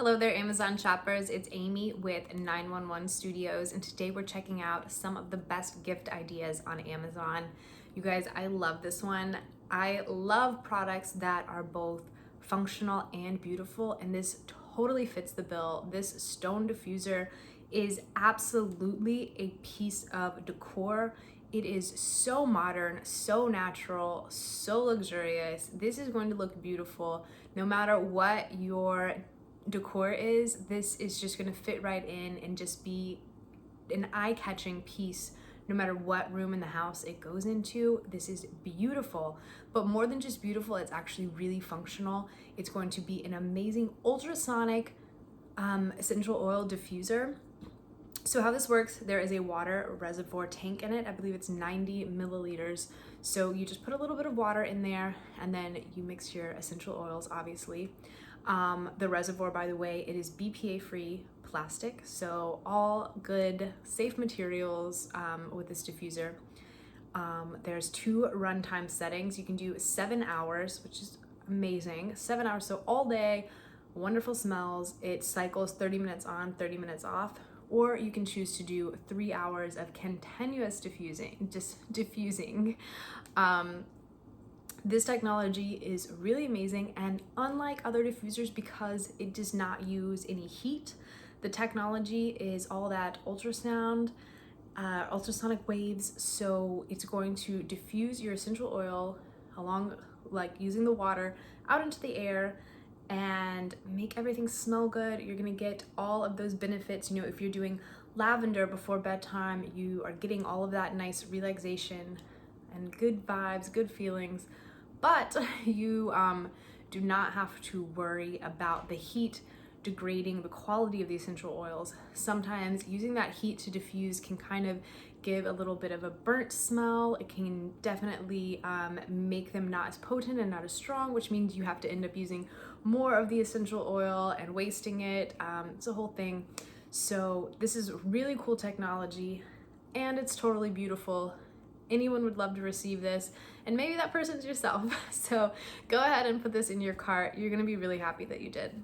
Hello there, Amazon shoppers. It's Amy with 911 Studios, and today we're checking out some of the best gift ideas on Amazon. You guys, I love this one. I love products that are both functional and beautiful, and this totally fits the bill. This stone diffuser is absolutely a piece of decor. It is so modern, so natural, so luxurious. This is going to look beautiful no matter what your decor is. This is just going to fit right in and just be an eye-catching piece no matter what room in the house it goes into. This is beautiful, but more than just beautiful, it's actually really functional. It's going to be an amazing ultrasonic essential oil diffuser. So how this works, there is a water reservoir tank in it. I believe it's 90 milliliters. So you just put a little bit of water in there and then you mix your essential oils, obviously. The reservoir, by the way, it is BPA-free plastic. So all good, safe materials with this diffuser. There's 2 runtime settings. You can do 7 hours, which is amazing. 7 hours, so all day, wonderful smells. It cycles 30 minutes on, 30 minutes off. Or you can choose to do 3 hours of continuous diffusing. This technology is really amazing, and unlike other diffusers, because it does not use any heat, the technology is all that ultrasonic waves, so it's going to diffuse your essential oil along, like using the water, out into the air and make everything smell good. You're gonna get all of those benefits. You know, if you're doing lavender before bedtime, you are getting all of that nice relaxation and good vibes, good feelings, but you do not have to worry about the heat degrading the quality of the essential oils. Sometimes using that heat to diffuse can kind of give a little bit of a burnt smell. It can definitely make them not as potent and not as strong, which means you have to end up using more of the essential oil and wasting it. It's a whole thing. So this is really cool technology, and it's totally beautiful. Anyone would love to receive this, and maybe that person's yourself. So go ahead and put this in your cart. You're gonna be really happy that you did.